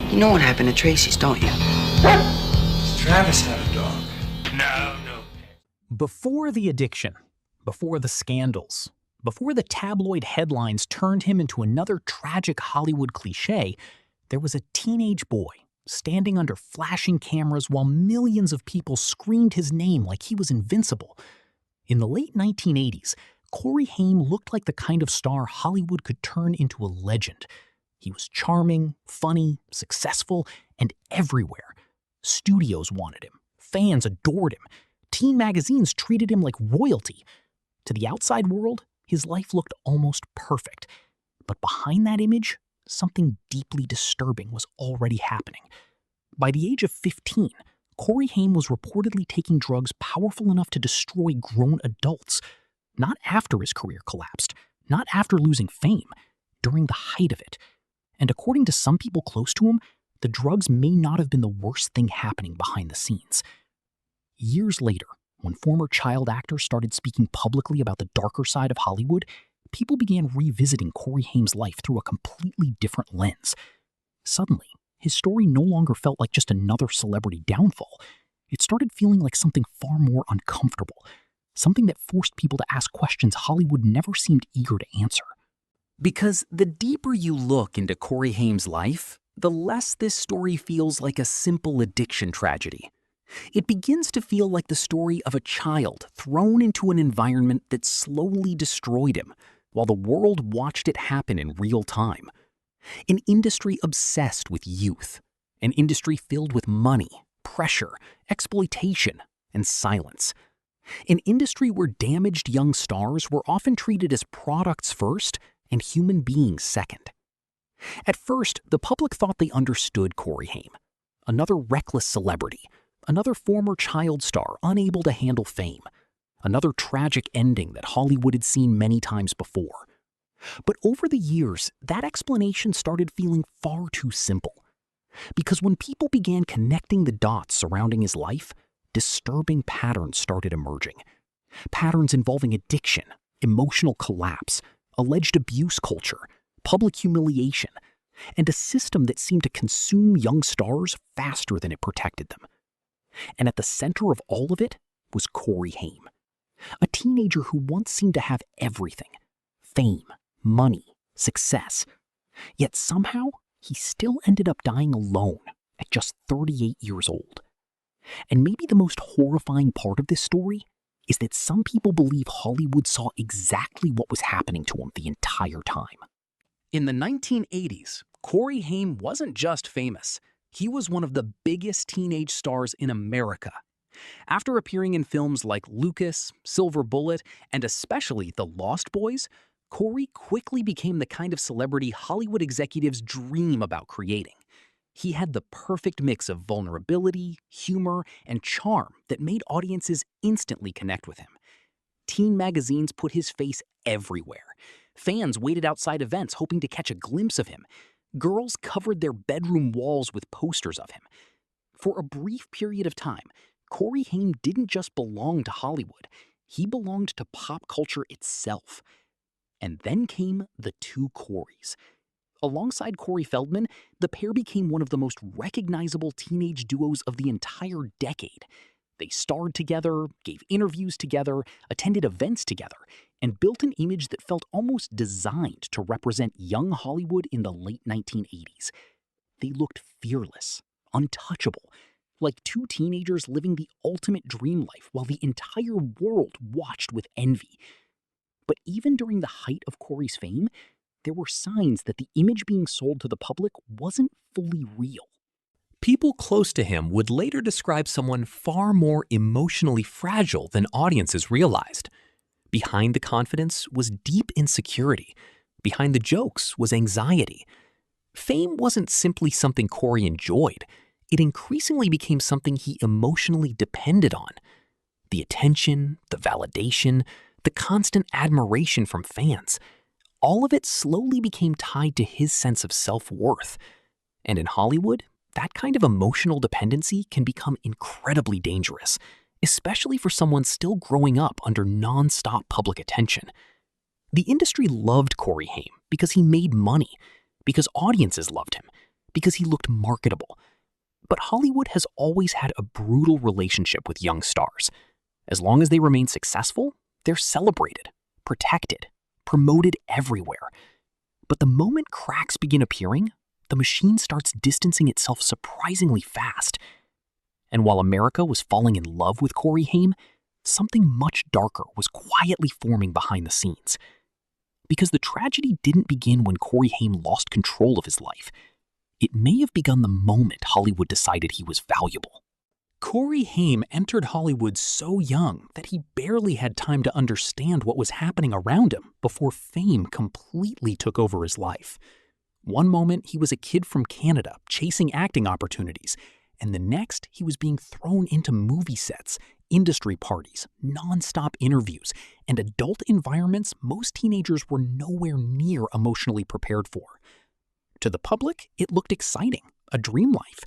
You know what happened to Tracy's, don't you? Travis had a dog. No. Before the addiction, before the scandals, before the tabloid headlines turned him into another tragic Hollywood cliché, there was a teenage boy standing under flashing cameras while millions of people screamed his name like he was invincible. In the late 1980s, Corey Haim looked like the kind of star Hollywood could turn into a legend. He was charming, funny, successful, and everywhere. Studios wanted him. Fans adored him. Teen magazines treated him like royalty. To the outside world, his life looked almost perfect. But behind that image, something deeply disturbing was already happening. By the age of 15, Corey Haim was reportedly taking drugs powerful enough to destroy grown adults. Not after his career collapsed, not after losing fame, during the height of it. And according to some people close to him, the drugs may not have been the worst thing happening behind the scenes. Years later, when former child actors started speaking publicly about the darker side of Hollywood, people began revisiting Corey Haim's life through a completely different lens. Suddenly, his story no longer felt like just another celebrity downfall. It started feeling like something far more uncomfortable, something that forced people to ask questions Hollywood never seemed eager to answer. Because the deeper you look into Corey Haim's life, the less this story feels like a simple addiction tragedy. It begins to feel like the story of a child thrown into an environment that slowly destroyed him, while the world watched it happen in real time. An industry obsessed with youth, an industry filled with money, pressure, exploitation, and silence. An industry where damaged young stars were often treated as products first and human beings second. At first, the public thought they understood Corey Haim, another reckless celebrity, another former child star unable to handle fame, another tragic ending that Hollywood had seen many times before. But over the years, that explanation started feeling far too simple. Because when people began connecting the dots surrounding his life, disturbing patterns started emerging. Patterns involving addiction, emotional collapse, alleged abuse culture, public humiliation, and a system that seemed to consume young stars faster than it protected them. And at the center of all of it was Corey Haim, a teenager who once seemed to have everything: fame, money, success. Yet somehow, he still ended up dying alone at just 38 years old. And maybe the most horrifying part of this story is that some people believe Hollywood saw exactly what was happening to him the entire time. In the 1980s, Corey Haim wasn't just famous. He was one of the biggest teenage stars in America. After appearing in films like Lucas, Silver Bullet, and especially The Lost Boys, Corey quickly became the kind of celebrity Hollywood executives dream about creating. He had the perfect mix of vulnerability, humor, and charm that made audiences instantly connect with him. Teen magazines put his face everywhere. Fans waited outside events hoping to catch a glimpse of him. Girls covered their bedroom walls with posters of him. For a brief period of time, Corey Haim didn't just belong to Hollywood. He belonged to pop culture itself. And then came the two Coreys. Alongside Corey Feldman, the pair became one of the most recognizable teenage duos of the entire decade. They starred together, gave interviews together, attended events together, and built an image that felt almost designed to represent young Hollywood in the late 1980s. They looked fearless, untouchable, like two teenagers living the ultimate dream life while the entire world watched with envy. But even during the height of Corey's fame, there were signs that the image being sold to the public wasn't fully real. People close to him would later describe someone far more emotionally fragile than audiences realized. Behind the confidence was deep insecurity. Behind the jokes was anxiety. Fame wasn't simply something Corey enjoyed. It increasingly became something he emotionally depended on. The attention, the validation, the constant admiration from fans, all of it slowly became tied to his sense of self-worth. And in Hollywood, that kind of emotional dependency can become incredibly dangerous, especially for someone still growing up under non-stop public attention. The industry loved Corey Haim because he made money, because audiences loved him, because he looked marketable. But Hollywood has always had a brutal relationship with young stars. As long as they remain successful, they're celebrated, protected, promoted everywhere. But the moment cracks begin appearing, the machine starts distancing itself surprisingly fast. And while America was falling in love with Corey Haim, something much darker was quietly forming behind the scenes. Because the tragedy didn't begin when Corey Haim lost control of his life. It may have begun the moment Hollywood decided he was valuable. Corey Haim entered Hollywood so young that he barely had time to understand what was happening around him before fame completely took over his life. One moment, he was a kid from Canada chasing acting opportunities, and the next, he was being thrown into movie sets, industry parties, non-stop interviews, and adult environments most teenagers were nowhere near emotionally prepared for. To the public, it looked exciting, a dream life.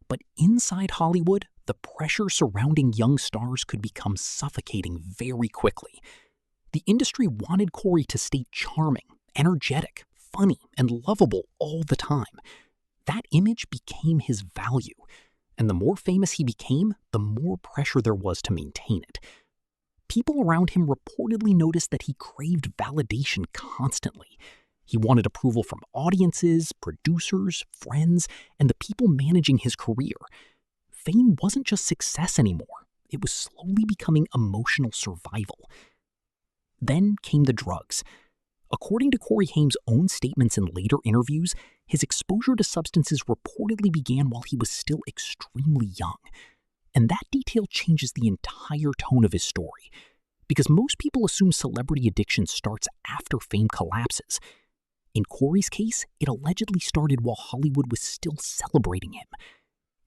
But inside Hollywood, the pressure surrounding young stars could become suffocating very quickly. The industry wanted Corey to stay charming, energetic, funny, and lovable all the time. That image became his value. And the more famous he became, the more pressure there was to maintain it. People around him reportedly noticed that he craved validation constantly. He wanted approval from audiences, producers, friends, and the people managing his career. Fame wasn't just success anymore. It was slowly becoming emotional survival. Then came the drugs. According to Corey Haim's own statements in later interviews, his exposure to substances reportedly began while he was still extremely young. And that detail changes the entire tone of his story. Because most people assume celebrity addiction starts after fame collapses. In Corey's case, it allegedly started while Hollywood was still celebrating him.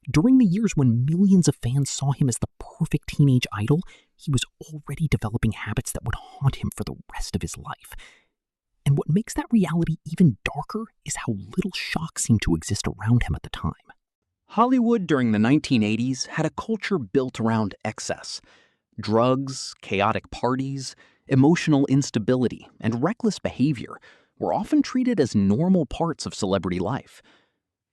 During the years when millions of fans saw him as the perfect teenage idol, he was already developing habits that would haunt him for the rest of his life. And what makes that reality even darker is how little shock seemed to exist around him at the time. Hollywood during the 1980s had a culture built around excess. Drugs, chaotic parties, emotional instability, and reckless behavior were often treated as normal parts of celebrity life.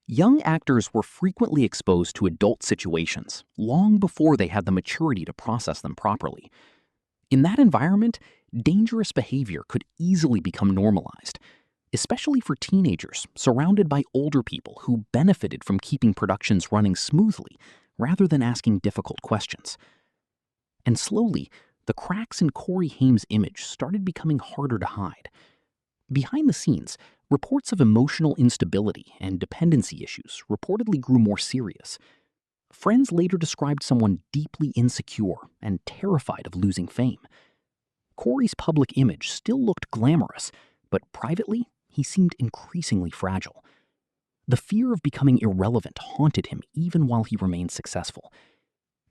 Young actors were frequently exposed to adult situations long before they had the maturity to process them properly. In that environment, dangerous behavior could easily become normalized, especially for teenagers surrounded by older people who benefited from keeping productions running smoothly rather than asking difficult questions. And slowly, the cracks in Corey Haim's image started becoming harder to hide. Behind the scenes, reports of emotional instability and dependency issues reportedly grew more serious. Friends later described someone deeply insecure and terrified of losing fame. Corey's public image still looked glamorous, but privately, he seemed increasingly fragile. The fear of becoming irrelevant haunted him even while he remained successful.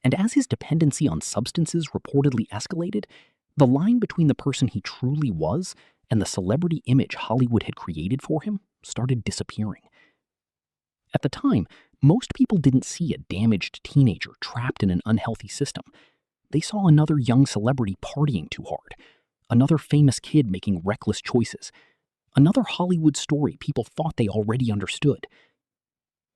And as his dependency on substances reportedly escalated, the line between the person he truly was and the celebrity image Hollywood had created for him started disappearing. At the time, most people didn't see a damaged teenager trapped in an unhealthy system. They saw another young celebrity partying too hard, another famous kid making reckless choices, another Hollywood story people thought they already understood.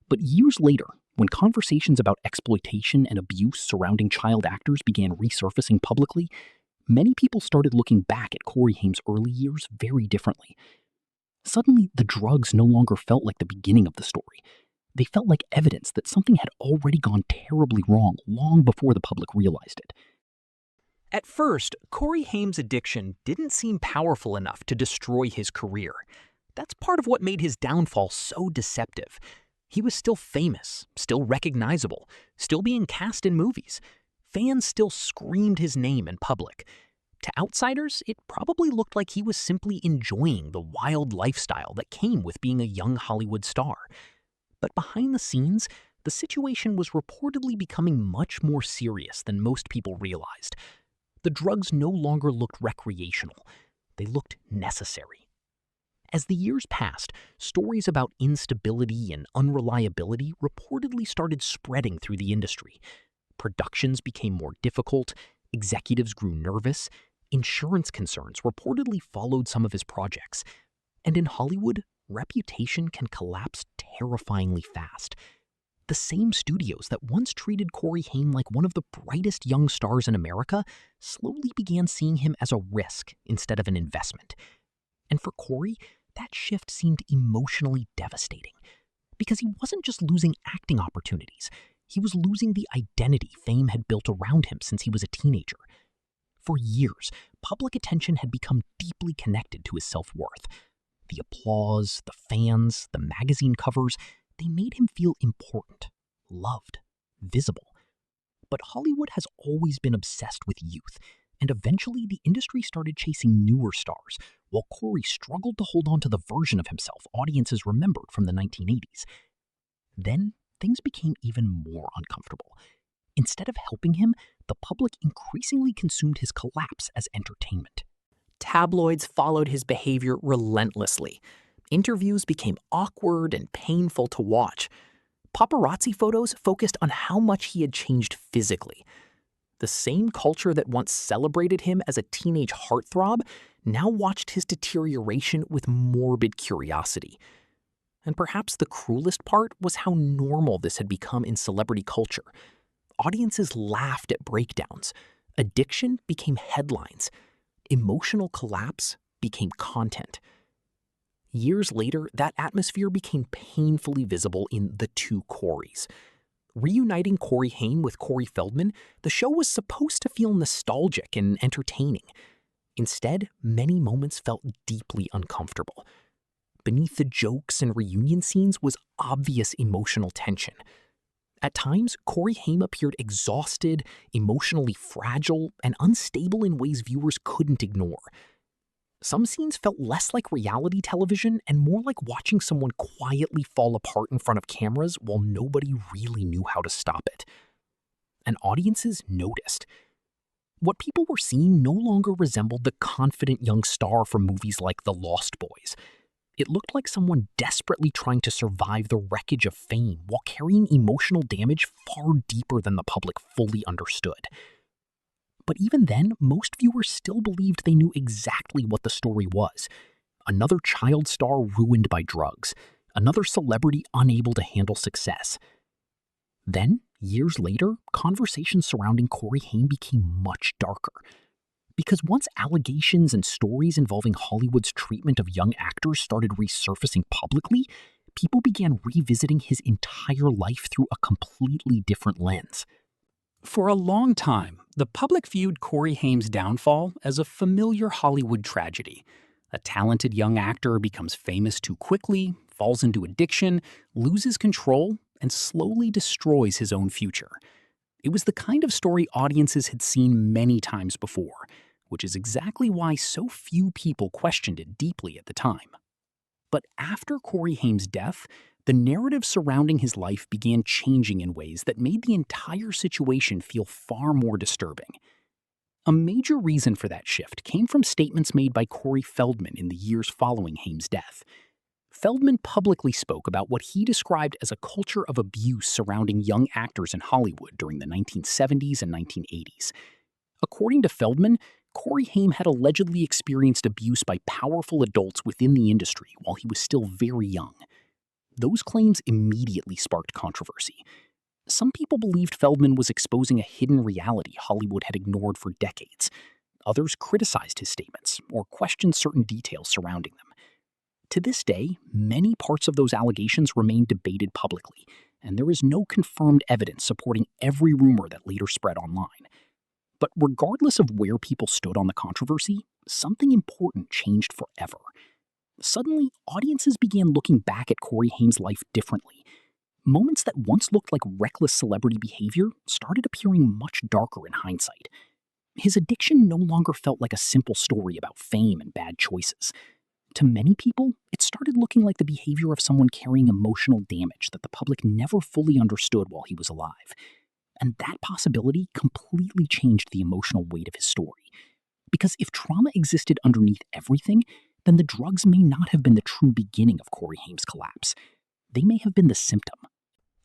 But years later, when conversations about exploitation and abuse surrounding child actors began resurfacing publicly, many people started looking back at Corey Haim's early years very differently. Suddenly, the drugs no longer felt like the beginning of the story. They felt like evidence that something had already gone terribly wrong long before the public realized it. At first, Corey Haim's addiction didn't seem powerful enough to destroy his career. That's part of what made his downfall so deceptive. He was still famous, still recognizable, still being cast in movies. Fans still screamed his name in public. To outsiders, it probably looked like he was simply enjoying the wild lifestyle that came with being a young Hollywood star. But behind the scenes, the situation was reportedly becoming much more serious than most people realized. The drugs no longer looked recreational. They looked necessary. As the years passed, stories about instability and unreliability reportedly started spreading through the industry. Productions became more difficult, executives grew nervous, insurance concerns reportedly followed some of his projects. And in Hollywood, reputation can collapse terrifyingly fast. The same studios that once treated Corey Haim like one of the brightest young stars in America slowly began seeing him as a risk instead of an investment. And for Corey, that shift seemed emotionally devastating. Because he wasn't just losing acting opportunities, he was losing the identity fame had built around him since he was a teenager. For years, public attention had become deeply connected to his self-worth. The applause, the fans, the magazine covers, they made him feel important, loved, visible. But Hollywood has always been obsessed with youth, and eventually the industry started chasing newer stars, while Corey struggled to hold on to the version of himself audiences remembered from the 1980s. Then, things became even more uncomfortable. Instead of helping him, the public increasingly consumed his collapse as entertainment. Tabloids followed his behavior relentlessly. Interviews became awkward and painful to watch. Paparazzi photos focused on how much he had changed physically. The same culture that once celebrated him as a teenage heartthrob now watched his deterioration with morbid curiosity. And perhaps the cruelest part was how normal this had become in celebrity culture. Audiences laughed at breakdowns. Addiction became headlines. Emotional collapse became content. Years later, that atmosphere became painfully visible in The Two Coreys. Reuniting Corey Haim with Corey Feldman, the show was supposed to feel nostalgic and entertaining. Instead, many moments felt deeply uncomfortable. Beneath the jokes and reunion scenes was obvious emotional tension. At times, Corey Haim appeared exhausted, emotionally fragile, and unstable in ways viewers couldn't ignore. Some scenes felt less like reality television and more like watching someone quietly fall apart in front of cameras while nobody really knew how to stop it. And audiences noticed. What people were seeing no longer resembled the confident young star from movies like The Lost Boys. It looked like someone desperately trying to survive the wreckage of fame while carrying emotional damage far deeper than the public fully understood. But even then, most viewers still believed they knew exactly what the story was. Another child star ruined by drugs. Another celebrity unable to handle success. Then, years later, conversations surrounding Corey Haim became much darker. Because once allegations and stories involving Hollywood's treatment of young actors started resurfacing publicly, people began revisiting his entire life through a completely different lens. For a long time, the public viewed Corey Haim's downfall as a familiar Hollywood tragedy. A talented young actor becomes famous too quickly, falls into addiction, loses control, and slowly destroys his own future. It was the kind of story audiences had seen many times before, which is exactly why so few people questioned it deeply at the time. But after Corey Haim's death, the narrative surrounding his life began changing in ways that made the entire situation feel far more disturbing. A major reason for that shift came from statements made by Corey Feldman in the years following Haim's death. Feldman publicly spoke about what he described as a culture of abuse surrounding young actors in Hollywood during the 1970s and 1980s. According to Feldman, Corey Haim had allegedly experienced abuse by powerful adults within the industry while he was still very young. Those claims immediately sparked controversy. Some people believed Feldman was exposing a hidden reality Hollywood had ignored for decades. Others criticized his statements or questioned certain details surrounding them. To this day, many parts of those allegations remain debated publicly, and there is no confirmed evidence supporting every rumor that later spread online. But regardless of where people stood on the controversy, something important changed forever. Suddenly, audiences began looking back at Corey Haim's life differently. Moments that once looked like reckless celebrity behavior started appearing much darker in hindsight. His addiction no longer felt like a simple story about fame and bad choices. To many people, it started looking like the behavior of someone carrying emotional damage that the public never fully understood while he was alive. And that possibility completely changed the emotional weight of his story. Because if trauma existed underneath everything, then the drugs may not have been the true beginning of Corey Haim's collapse. They may have been the symptom.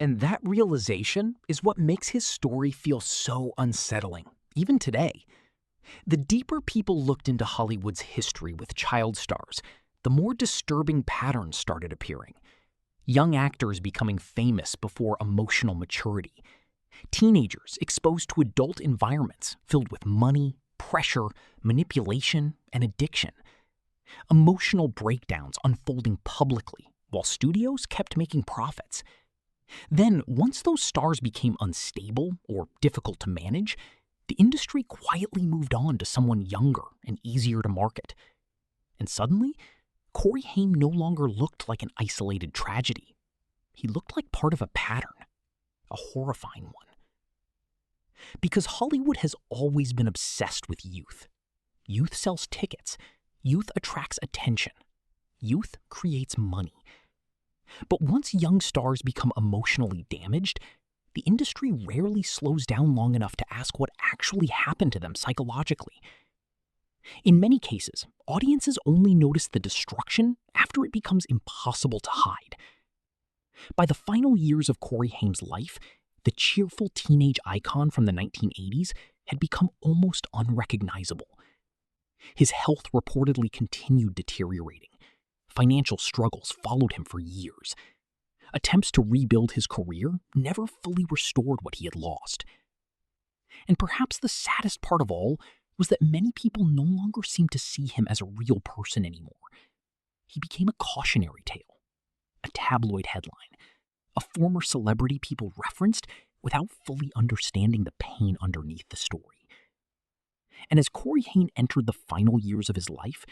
And that realization is what makes his story feel so unsettling, even today. The deeper people looked into Hollywood's history with child stars, the more disturbing patterns started appearing. Young actors becoming famous before emotional maturity. Teenagers exposed to adult environments filled with money, pressure, manipulation, and addiction. Emotional breakdowns unfolding publicly while studios kept making profits. Then, once those stars became unstable or difficult to manage, the industry quietly moved on to someone younger and easier to market. And suddenly, Corey Haim no longer looked like an isolated tragedy. He looked like part of a pattern, a horrifying one. Because Hollywood has always been obsessed with youth. Youth sells tickets. Youth attracts attention. Youth creates money. But once young stars become emotionally damaged, the industry rarely slows down long enough to ask what actually happened to them psychologically. In many cases, audiences only notice the destruction after it becomes impossible to hide. By the final years of Corey Haim's life, the cheerful teenage icon from the 1980s had become almost unrecognizable. His health reportedly continued deteriorating. Financial struggles followed him for years. Attempts to rebuild his career never fully restored what he had lost. And perhaps the saddest part of all was that many people no longer seemed to see him as a real person anymore. He became a cautionary tale, a tabloid headline, a former celebrity people referenced without fully understanding the pain underneath the story. And as Corey Haim entered the final years of his life,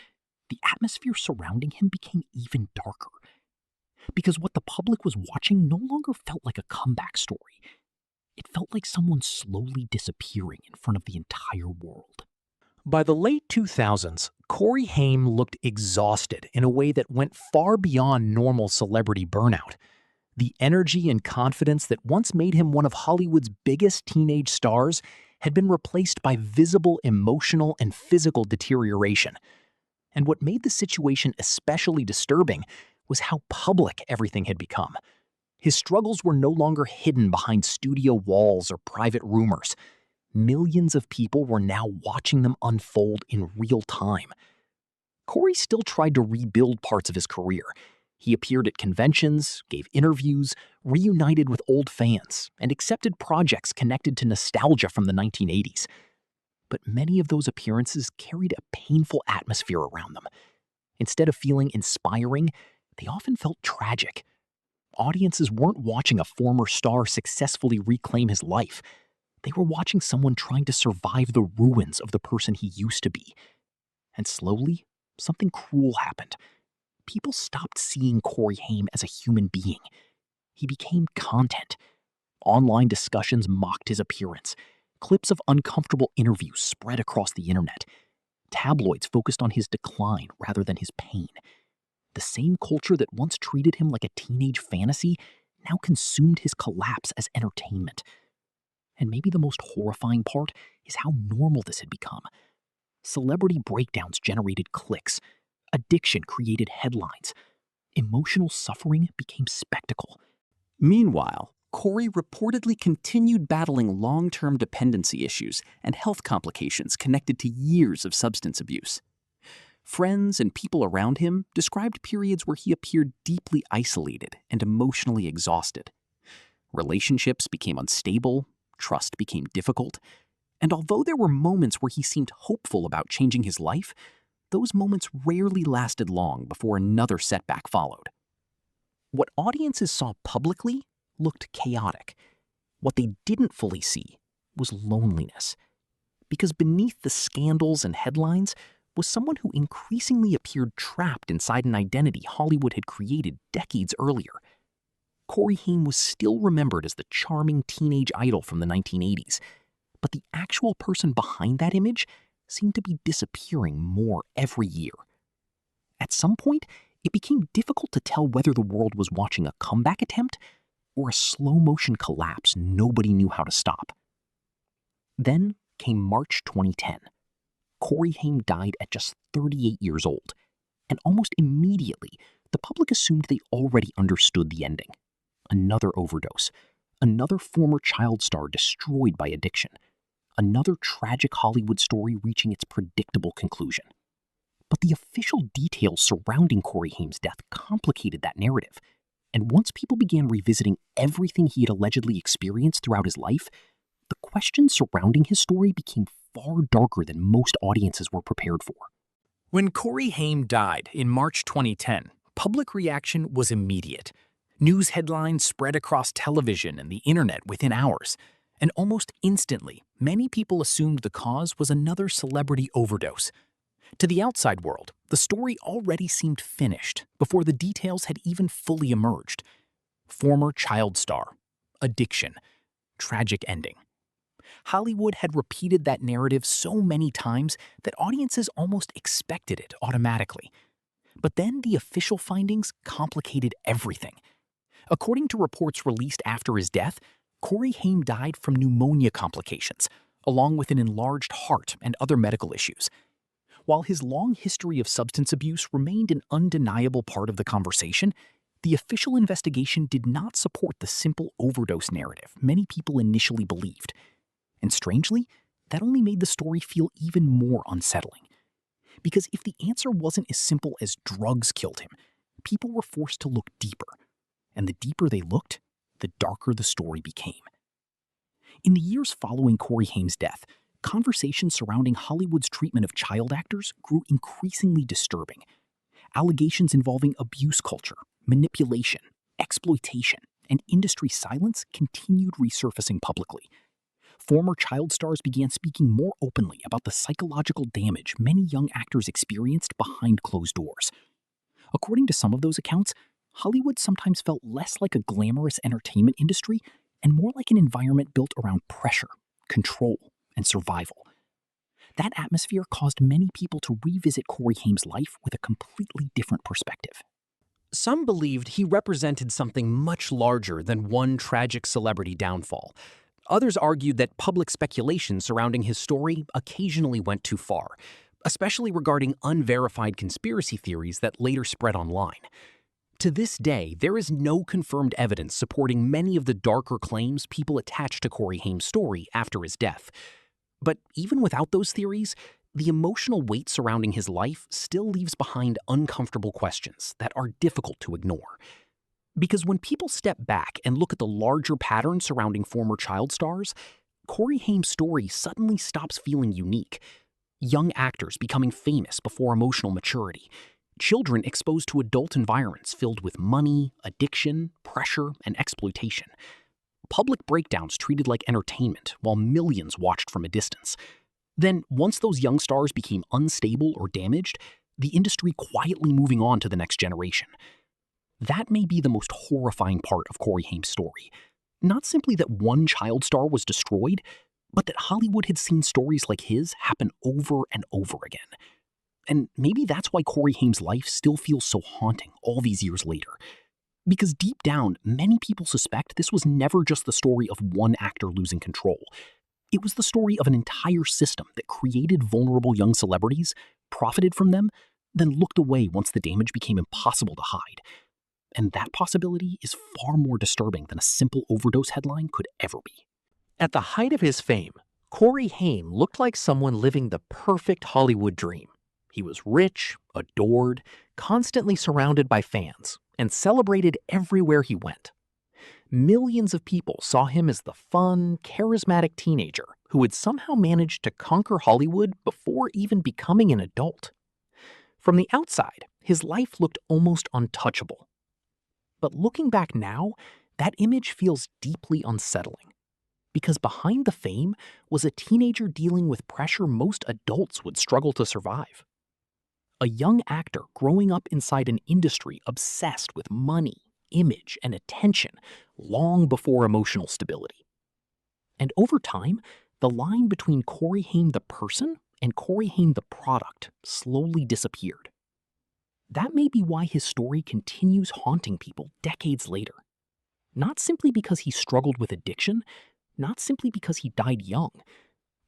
the atmosphere surrounding him became even darker. Because what the public was watching no longer felt like a comeback story. It felt like someone slowly disappearing in front of the entire world. By the late 2000s, Corey Haim looked exhausted in a way that went far beyond normal celebrity burnout. The energy and confidence that once made him one of Hollywood's biggest teenage stars had been replaced by visible emotional and physical deterioration. And what made the situation especially disturbing was how public everything had become. His struggles were no longer hidden behind studio walls or private rumors. Millions of people were now watching them unfold in real time. Corey still tried to rebuild parts of his career. He appeared at conventions, gave interviews, reunited with old fans, and accepted projects connected to nostalgia from the 1980s. But many of those appearances carried a painful atmosphere around them. Instead of feeling inspiring, they often felt tragic. Audiences weren't watching a former star successfully reclaim his life. They were watching someone trying to survive the ruins of the person he used to be. And slowly, something cruel happened. People stopped seeing Corey Haim as a human being. He became content. Online discussions mocked his appearance. Clips of uncomfortable interviews spread across the internet. Tabloids focused on his decline rather than his pain. The same culture that once treated him like a teenage fantasy now consumed his collapse as entertainment. And maybe the most horrifying part is how normal this had become. Celebrity breakdowns generated clicks. Addiction created headlines. Emotional suffering became spectacle. Meanwhile, Corey reportedly continued battling long-term dependency issues and health complications connected to years of substance abuse. Friends and people around him described periods where he appeared deeply isolated and emotionally exhausted. Relationships became unstable, trust became difficult, and although there were moments where he seemed hopeful about changing his life, those moments rarely lasted long before another setback followed. What audiences saw publicly looked chaotic. What they didn't fully see was loneliness. Because beneath the scandals and headlines was someone who increasingly appeared trapped inside an identity Hollywood had created decades earlier. Corey Haim was still remembered as the charming teenage idol from the 1980s, but the actual person behind that image seemed to be disappearing more every year. At some point, it became difficult to tell whether the world was watching a comeback attempt or a slow-motion collapse nobody knew how to stop. Then came March 2010. Corey Haim died at just 38 years old, and almost immediately, the public assumed they already understood the ending. Another overdose, another former child star destroyed by addiction, another tragic Hollywood story reaching its predictable conclusion. But the official details surrounding Corey Haim's death complicated that narrative. And once people began revisiting everything he had allegedly experienced throughout his life, the questions surrounding his story became far darker than most audiences were prepared for. When Corey Haim died in March 2010, public reaction was immediate. News headlines spread across television and the internet within hours, and almost instantly, many people assumed the cause was another celebrity overdose. To the outside world, the story already seemed finished before the details had even fully emerged. Former child star, addiction, tragic ending. Hollywood had repeated that narrative so many times that audiences almost expected it automatically. But then the official findings complicated everything. According to reports released after his death, Corey Haim died from pneumonia complications, along with an enlarged heart and other medical issues. While his long history of substance abuse remained an undeniable part of the conversation, the official investigation did not support the simple overdose narrative many people initially believed. And strangely, that only made the story feel even more unsettling. Because if the answer wasn't as simple as drugs killed him, people were forced to look deeper. And the deeper they looked, the darker the story became. In the years following Corey Haim's death, conversations surrounding Hollywood's treatment of child actors grew increasingly disturbing. Allegations involving abuse culture, manipulation, exploitation, and industry silence continued resurfacing publicly. Former child stars began speaking more openly about the psychological damage many young actors experienced behind closed doors. According to some of those accounts, Hollywood sometimes felt less like a glamorous entertainment industry and more like an environment built around pressure, control, and survival. That atmosphere caused many people to revisit Corey Haim's life with a completely different perspective. Some believed he represented something much larger than one tragic celebrity downfall. Others argued that public speculation surrounding his story occasionally went too far, especially regarding unverified conspiracy theories that later spread online. To this day, there is no confirmed evidence supporting many of the darker claims people attached to Corey Haim's story after his death. But even without those theories, the emotional weight surrounding his life still leaves behind uncomfortable questions that are difficult to ignore. Because when people step back and look at the larger pattern surrounding former child stars, Corey Haim's story suddenly stops feeling unique. Young actors becoming famous before emotional maturity, children exposed to adult environments filled with money, addiction, pressure, and exploitation. Public breakdowns treated like entertainment while millions watched from a distance. Then, once those young stars became unstable or damaged, the industry quietly moving on to the next generation. That may be the most horrifying part of Corey Haim's story. Not simply that one child star was destroyed, but that Hollywood had seen stories like his happen over and over again. And maybe that's why Corey Haim's life still feels so haunting all these years later. Because deep down, many people suspect this was never just the story of one actor losing control. It was the story of an entire system that created vulnerable young celebrities, profited from them, then looked away once the damage became impossible to hide. And that possibility is far more disturbing than a simple overdose headline could ever be. At the height of his fame, Corey Haim looked like someone living the perfect Hollywood dream. He was rich, adored, constantly surrounded by fans, and celebrated everywhere he went. Millions of people saw him as the fun, charismatic teenager who had somehow managed to conquer Hollywood before even becoming an adult. From the outside, his life looked almost untouchable. But looking back now, that image feels deeply unsettling. Because behind the fame was a teenager dealing with pressure most adults would struggle to survive. A young actor growing up inside an industry obsessed with money, image, and attention long before emotional stability. And over time, the line between Corey Haim the person and Corey Haim the product slowly disappeared. That may be why his story continues haunting people decades later. Not simply because he struggled with addiction, not simply because he died young,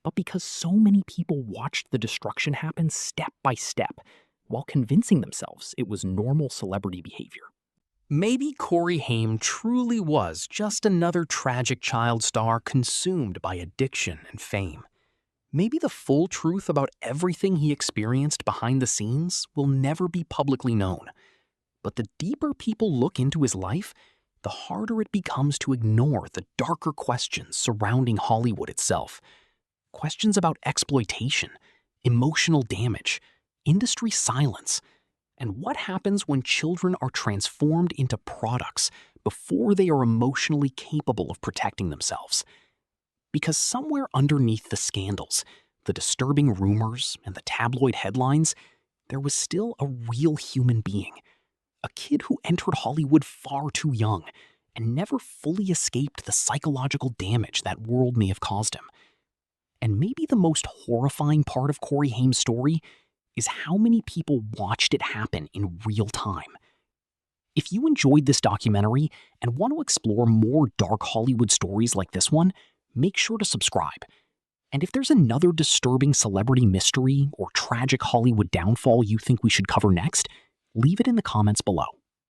but because so many people watched the destruction happen step by step while convincing themselves it was normal celebrity behavior. Maybe Corey Haim truly was just another tragic child star consumed by addiction and fame. Maybe the full truth about everything he experienced behind the scenes will never be publicly known. But the deeper people look into his life, the harder it becomes to ignore the darker questions surrounding Hollywood itself. Questions about exploitation, emotional damage, industry silence, and what happens when children are transformed into products before they are emotionally capable of protecting themselves. Because somewhere underneath the scandals, the disturbing rumors, and the tabloid headlines, there was still a real human being. A kid who entered Hollywood far too young and never fully escaped the psychological damage that world may have caused him. And maybe the most horrifying part of Corey Haim's story is how many people watched it happen in real time. If you enjoyed this documentary and want to explore more dark Hollywood stories like this one, make sure to subscribe. And if there's another disturbing celebrity mystery or tragic Hollywood downfall you think we should cover next, leave it in the comments below.